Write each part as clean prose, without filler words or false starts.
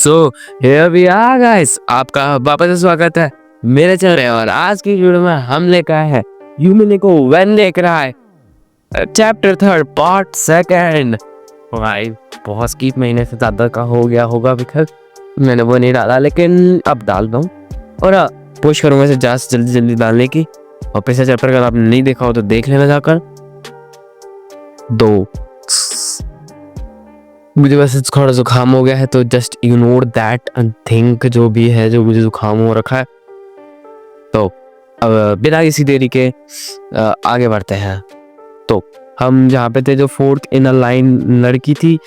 So here we are guys, आपका वापस से स्वागत है मेरे चैनल पे। और आज की वीडियो में हम लेकर आए हैं यूमिनी को व्हेन देख रहा है चैप्टर 3 पार्ट 2। भाई बहुत स्कीप महीने से ज्यादा का हो गया होगा बिकॉज मैंने वो नहीं डाला, लेकिन अब डाल दूँ और पुश करूँगा इसे जल्दी जल्दी डालने की। और पिछले चैप्टर अगर आपने नहीं देखा हो तो देख लेना जाकर। मुझे वैसे थोड़ा जुकाम हो गया है तो just ignore that and think जो भी है, जो मुझे जुकाम हो रखा है। तो अब बिना किसी देरी के आगे बढ़ते हैं। तो हम जहाँ पे थे, जो फोर्थ इन लाइन लड़की थी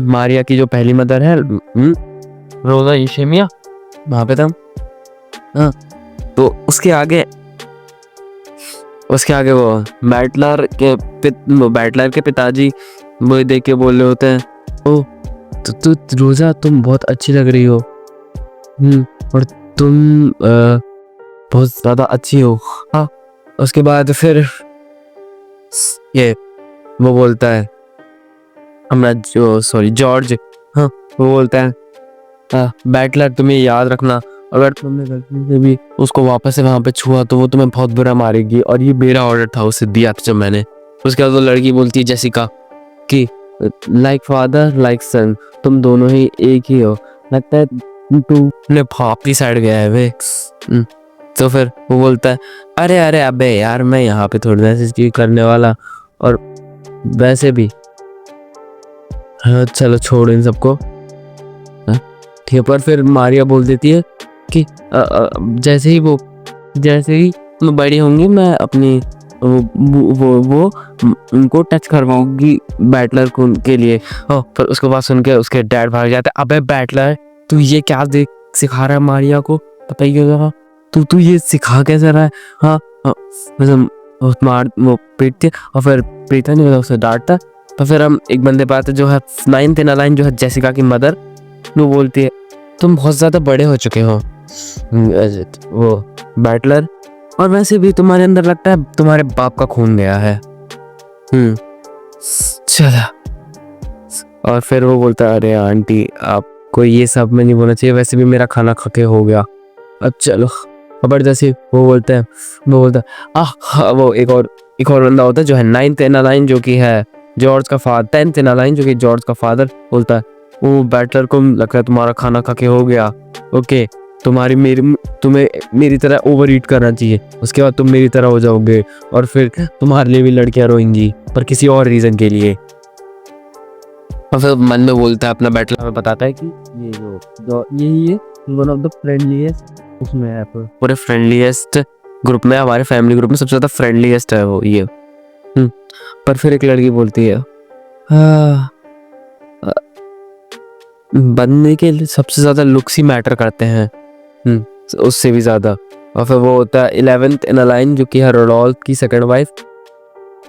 मारिया की जो पहली मदर है, रोजा यूशेमिया, वहाँ पे था। हाँ, तो उसके आगे वो बैटलर के पिताजी वो देख के बोल रहे होते हैं, ओ तू रोजा तुम बहुत अच्छी लग रही हो, और तुम बहुत ज्यादा अच्छी हो। हाँ, उसके बाद फिर ये वो बोलता है जॉर्ज, हाँ वो बोलता है, बैटलर तुम्हें याद रखना, अगर तुमने गलती से भी उसको वापस से वहां पे छुआ तो वो तुम्हें बहुत बुरा मारेगी, और ये मेरा ऑर्डर था उसे दिया था जब मैंने। उसके बाद वो लड़की बोलती है जेसिका कि लाइक फादर लाइक सन, तुम दोनों ही एक ही हो, लगता है तू अपने बाप की साइड गया है वे। तो फिर वो बोलता है, अरे अबे यार, मैं यहाँ पे थोड़ी ना चीज करने वाला, और वैसे भी हाँ चलो छोड़ इन सबको, ठीक है। पर फिर मारिया बोल देती है कि जैसे ही मैं बड़ी होंगी मैं अपनी वो उनको टच करवाऊंगी बैटलर को के लिए। पर उसके बाद सुन के उसके डैड भाग जाते हैं, अबे बैटलर तू ये क्या सिखा रहा है मारिया को, पता ही क्यों तू ये सिखा कैसे रहा है। हाँ वो पीटती और फिर पीटता नहीं होता, उसे डांटता। तो फिर हम एक बंदे पाते जो है 9th इन लाइन, जो है जेसिका की मदर, वो बोलती है तुम बहुत ज्यादा बड़े हो चुके हो वो बैटलर, और वैसे भी तुम्हारे अंदर लगता है तुम्हारे बाप का खून गया है। चला। और फिर वो बोलता है, अरे आंटी आपको ये सब में नहीं बोलना चाहिए, वैसे भी मेरा खाना खा के हो गया, अब चलो। जबरदस्ती वो बोलता है वो एक और बंदा होता है जो है 9th इन लाइन, जो कि है जॉर्ज का फादर, 10th इन लाइन जो कि जॉर्ज का फादर, बोलता है वो बैटलर को लगता है तुम्हारा खाना खा के हो गया, ओके तुम्हें मेरी तरह ओवर ईट करना चाहिए, उसके बाद तुम मेरी तरह हो जाओगे, और फिर तुम्हारे लिए भी लड़कियां रोएंगी पर किसी और रीजन के लिए। और फिर मन में बोलता है अपना बैटलर में बताता है कि ये जो यही है वन ऑफ द फ्रेंडलीएस्ट उसमें है, पूरे फ्रेंडलीएस्ट ग्रुप में, हमारे फैमिली ग्रुप में सबसे ज्यादा फ्रेंडलीएस्ट है वो ये। पर फिर एक लड़की बोलती है, बनने के लिए सबसे ज्यादा लुक्स ही मैटर करते हैं, उससे भी ज्यादा। और फिर वो होता है 11th इन लाइन, जो कि है रोडोल्फ की सेकंड वाइफ,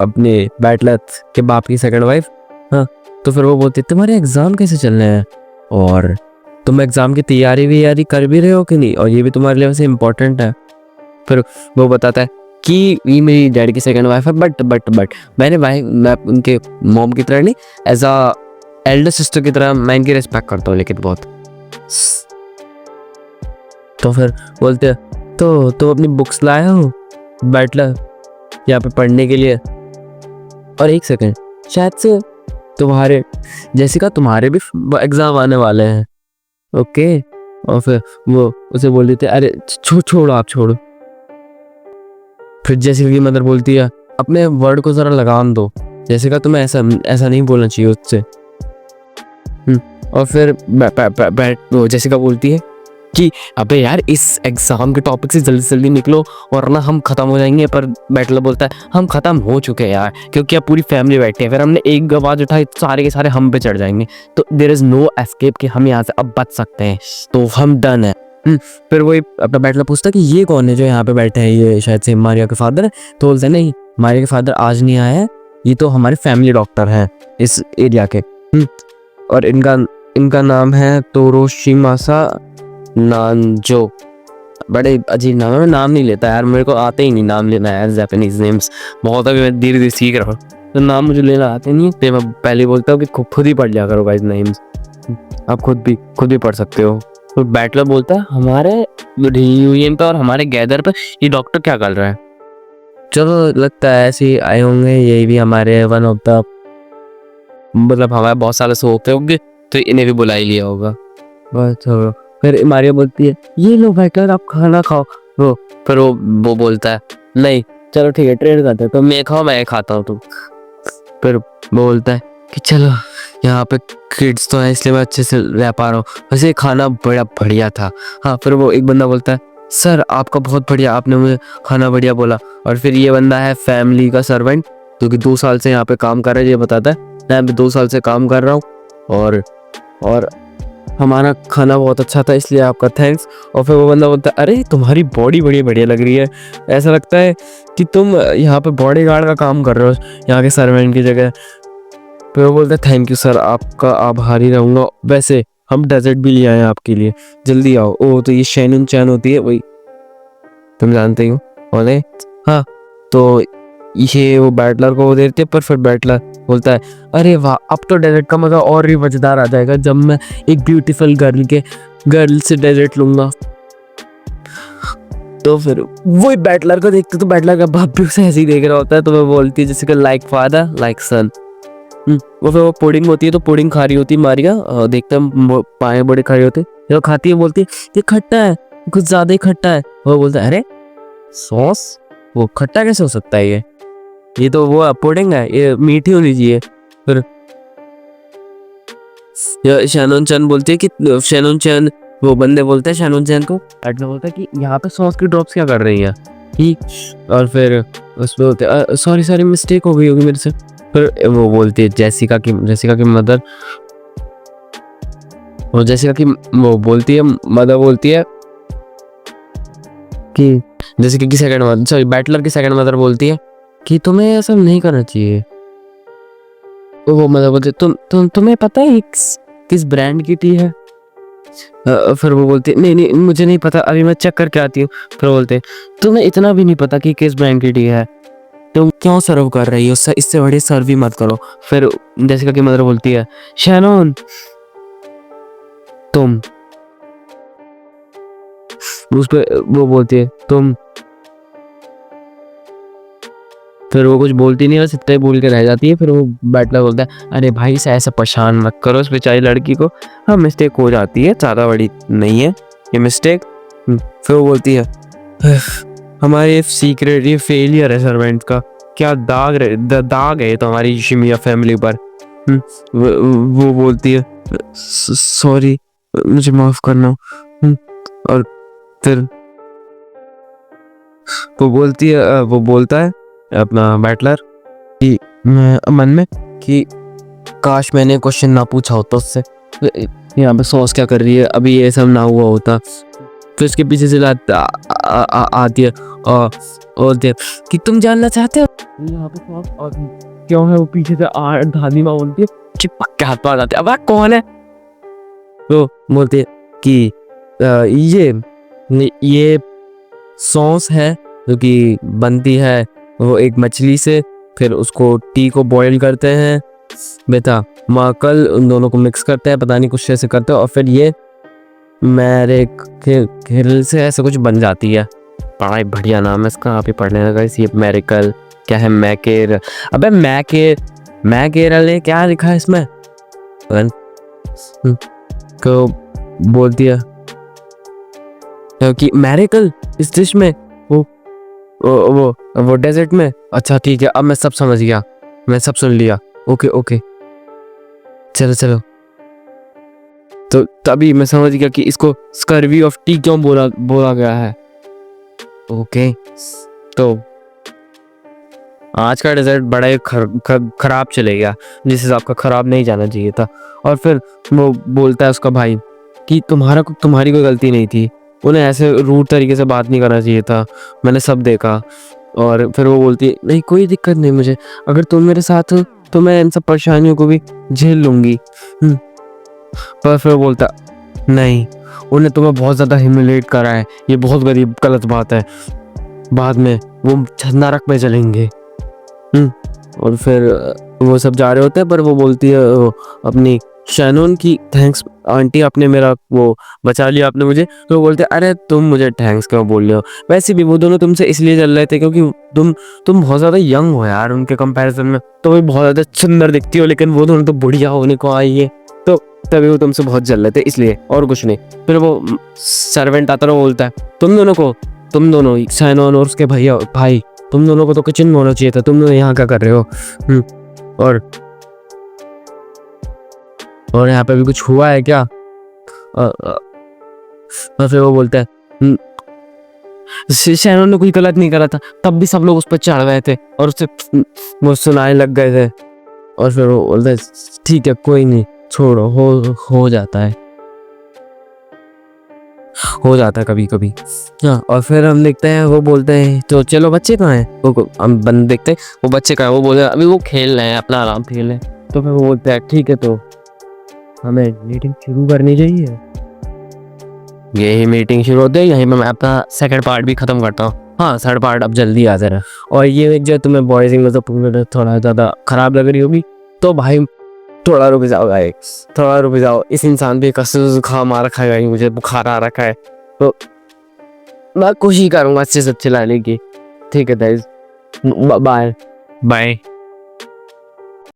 अपने बैटलर के बाप की सेकंड वाइफ। हाँ, तो फिर वो बोलती है तुम्हारे एग्जाम कैसे चल रहे हैं, और तुम एग्जाम की तैयारी कर भी रहे हो कि नहीं, और ये भी तुम्हारे लिए वैसे इम्पोर्टेंट है। फिर वो बताता है कि ये मेरी डैडी की सेकंड वाइफ है, बट मैं उनके मॉम की तरह नहीं, एज अ एल्डर सिस्टर की तरह मैं इनकी रिस्पेक्ट करता हूँ, लेकिन बहुत। तो फिर बोलते हैं तो तुम अपनी बुक्स लाए हो बैटलर यहाँ पे पढ़ने के लिए, और एक सेकंड, शायद से तुम्हारे तुम्हारे भी एग्जाम आने वाले हैं, ओके। और फिर वो उसे बोल देते, अरे छोड़ो आप छोड़ो। फिर जेसिका की मदर बोलती है, अपने वर्ड को जरा लगाम दो जेसिका, तुम्हें ऐसा नहीं बोलना चाहिए उससे। और फिर जेसिका बोलती है कि अबे यार इस एग्जाम के टॉपिक से जल्दी जल्दी निकलो वरना हम खत्म हो जाएंगे। पर बैटलर बोलता है हम खत्म हो चुके हैं यार, क्योंकि अब पूरी फैमिली बैठी है, फिर हमने एक आवाज उठाई सारे के सारे हम पे चढ़ जाएंगे, तो देयर इज नो एस्केप कि हम यहाँ से अब बच सकते हैं, तो हम डन है। फिर वही अपना बैटलर पूछता है कि ये कौन है जो यहाँ पे बैठे हैं, ये शायद से मारिया के फादर है। तो बोलते हैं नहीं, मारिया के फादर आज नहीं आए हैं, ये तो हमारे फैमिली डॉक्टर हैं इस एरिया के, और इनका नाम है तोरोशिमासा नांजो। बड़े अजीब नाम है, मैं नाम नहीं लेता यार, मेरे को आते ही नहीं नाम लेना यार, जापानीज नेम्स बहुत अभी मैं धीरे धीरे सीख रहा हूँ, तो नाम मुझे लेना आते नहीं, तो मैं पहले बोलता हूँ कि खुद ही पढ़ लिया करो गाइस नेम्स। आप खुद भी पढ़ सकते हो। तो बैटलर बोलता है हमारे रियूनियन पे और हमारे गैदर पे ये डॉक्टर क्या कर रहा है। चलो लगता है ऐसे ही आए होंगे, यही भी हमारे वन ऑफ द मतलब हमारे बहुत सालों से होते होंगे तो इन्हें भी बुला ही लिया होगा। बस छोड़ो। फिर मारिया बोलती है ये लो बैटलर आप खाना खाओ। वो फिर वो बोलता है नहीं चलो ठीक है ट्रेड करते हैं, तो मैं खाओ मैं खाता हूँ तुम। फिर बोलता है कि चलो यहाँ पे किड्स तो है इसलिए मैं अच्छे से रह पा रहा हूँ, वैसे खाना बड़ा बढ़िया था। हाँ फिर वो एक बंदा बोलता है सर आपका बहुत बढ़िया, आपने मुझे खाना बढ़िया बोला। और फिर ये बंदा है फैमिली का सर्वेंट जो कि 2 साल से यहाँ पे काम कर रहा है। ये बताता है मैं अभी 2 साल से काम कर रहा हूँ और हमारा खाना बहुत अच्छा था इसलिए आपका थैंक्स। और फिर वो बंदा बोलता है अरे तुम्हारी बॉडी बड़ी बढ़िया लग रही है, ऐसा लगता है कि तुम यहाँ पे बॉडी गार्ड का काम कर रहे हो यहाँ के सर्वेंट की जगह। फिर वो बोलता है थैंक यू सर, आपका आभारी रहूँगा। वैसे हम डेजर्ट भी ले आए हैं आपके लिए, जल्दी आओ। ओ तो ये शैनन चैन होती है वही, तुम जानते ही हो। बोले हाँ तो ये वो बैटलर को वो देते पर फिर बैटलर बोलता है अरे वाह अब तो डेजर्ट का मजा और भी मजेदार आ जाएगा जब मैं एक ब्यूटीफुल गर्ल से डेजर्ट लूंगा। तो फिर वही बैटलर को देखते तो बैटलर का बाप भी उसे ऐसे ही देख रहा होता है। तो वो बोलती है जैसे कि लाइक फादर लाइक सन। वो फिर वो पुडिंग होती है तो पुडिंग खा रही होती है मारिया, देखते हैं पाए बड़े खा रही होते जब खाती है बोलती है ये खट्टा है, कुछ ज्यादा ही खट्टा है। वो बोलता है अरे सॉस, वो खट्टा कैसे हो सकता है, ये तो वो पुडिंग है, ये मीठी होनी चाहिए। फिर शैनन चैन बोलती है कि शैनन चैन, वो बंदे बोलते हैं शैनन चैन को, बैटलर बोलता है कि यहाँ पे सॉस की ड्रॉप्स क्या कर रही हैं ठीक। और फिर उसमें बोलते हैं सॉरी मिस्टेक हो गई होगी मेरे से। फिर वो बोलती है जेसिका की मदर, वो जेसिका की वो बोलती है मदर बोलती है कि जेसिका की सेकंड मदर, सॉरी बैटलर की सेकंड मदर बोलती है कि तुम्हें ऐसा नहीं करना चाहिए। वो मदर बोलती है तुम्हें पता है किस ब्रांड की टी है। फिर वो बोलती है नहीं मुझे नहीं पता, अभी मैं चेक करके आती हूँ। फिर बोलते हैं तुम्हें इतना भी नहीं पता कि किस ब्रांड की टी है, तुम क्यों सर्व कर रही हो, इससे बड़ी सर्व ही मत करो। फिर जेसिका की मदर बोलती है शैनन तुम, उस पे वो बोलती है तुम। फिर वो कुछ बोलती नहीं, बस इतना ही बोल के रह जाती है। फिर वो बैटलर बोलता है अरे भाई से ऐसा परेशान मत करो उस बेचारी लड़की को, हाँ मिस्टेक हो जाती है, ज़्यादा बड़ी नहीं है ये मिस्टेक। फिर वो बोलती है हमारे सीक्रेट ये फेलियर है सर्वेंट का, क्या दाग है तो हमारी शिमिया फैमिली पर। वो बोलती है सॉरी मुझे माफ करना। और फिर वो बोलता है अपना बैटलर कि मन में कि काश मैंने क्वेश्चन ना पूछा होता उससे, यहाँ पे सॉस क्या कर रही है, अभी ये सब ना हुआ होता। फिर उसके पीछे से आती है और देख कि तुम जानना चाहते हो यहाँ पे सॉस और क्यों है। वो पीछे से दादी माँ बोलती है चिपक के हाथ पार जाते, अब कौन है। तो बोलती है कि ये सॉस है जो कि बनती है वो एक मछली से, फिर उसको टी को बॉईल करते हैं बेटा माकल, उन दोनों को मिक्स करते हैं, पता नहीं कुछ ऐसे करते हैं और फिर ये मेरे खेल से ऐसे कुछ बन जाती है। बड़ा ही बढ़िया नाम है इसका, आप ही पढ़ लेना गाइस। ये मेरिकल क्या है, मैकेर, अबे मैकेरल क्या लिखा है इसमें। को बोलती है कि मेरिकल इस डिश में वो डेजर्ट में, अच्छा ठीक है अब मैं सब समझ गया, मैं सब सुन लिया, ओके चलो। तो तभी मैं समझ गया कि इसको स्कर्वी ऑफ टी क्यों बोला गया है। ओके तो आज का डेजर्ट बड़ा ही खराब चलेगा, जिस हिसाब का खराब नहीं जाना चाहिए था। और फिर वो बोलता है उसका भाई कि तुम्हारी कोई गलती नहीं थी, उन्हें ऐसे रूड तरीके से बात नहीं करना चाहिए था, मैंने सब देखा। और फिर वो बोलती है नहीं कोई दिक्कत नहीं मुझे, अगर तुम मेरे साथ हो तो मैं इन सब परेशानियों को भी झेल लूंगी। पर फिर वो बोलता नहीं, उन्हें तुम्हें बहुत ज़्यादा ह्यूमिलेट करा है, ये बहुत गलत बात है, बाद में वो नरक में चलेंगे। और फिर वो सब जा रहे होते हैं पर वो बोलती है अपनी शैनोन की थैंक्स आंटी, आपने मेरा वो बचा लिया आपने मुझे। तो वो बोलते अरे तुम मुझे थैंक्स क्यों बोल रहे हो, वैसे भी वो दोनों तुमसे इसलिए चल रहे थे क्योंकि तुम बहुत ज्यादा यंग हो यार उनके कंपैरिजन में, तो भी बहुत ज्यादा सुंदर दिखती हो, लेकिन वो दोनों तो बुढ़िया होने को आई है, तो तभी वो तुमसे बहुत जल रहे थे इसलिए, और कुछ नहीं। फिर वो सर्वेंट आता है, वो बोलता है तुम दोनों शैनोन और उसके भैया भाई, तुम दोनों को तो किचन में होना चाहिए था, तुम दोनों यहाँ क्या कर रहे हो। और यहाँ पे भी कुछ हुआ है क्या। और फिर वो बोलता है शैनोन ने कोई गलत नहीं करा था, तब भी सब लोग उस पर चढ़ गए थे और उससे वो सुनाने लग गए थे। और फिर वो बोलता है ठीक है कोई नहीं, छोड़ो, हो जाता है, हो जाता है कभी कभी। हाँ, और फिर हम देखते हैं वो बोलते हैं तो चलो बच्चे कहाँ हैं, वो हम बंद देखते हैं वो बच्चे कहाँ हैं, वो बोलते हैं अभी वो खेल रहे हैं, अपना आराम से खेल रहे हैं। तो फिर वो बोलते हैं ठीक है, तो हमें मीटिंग शुरू करनी चाहिए। यही मीटिंग शुरू होती है, यहीं पे मैं अपना सेकंड पार्ट भी खत्म करता हूँ। हाँ, थर्ड पार्ट अब जल्दी आ जा रहा है। और ये जो तुम्हें बॉयज इंग्लिश थोड़ा ज़्यादा खराब लग रही होगी, तो भाई थोड़ा रुक जाओ भाई, थोड़ा रुक जाओ, इस इंसान पे कसम जुकाम आ रखा है, मुझे बुखार आ रखा है, तो मैं कोशिश करूँगा अच्छे से अच्छे लाने की। ठीक है गाइस, बाय बाय।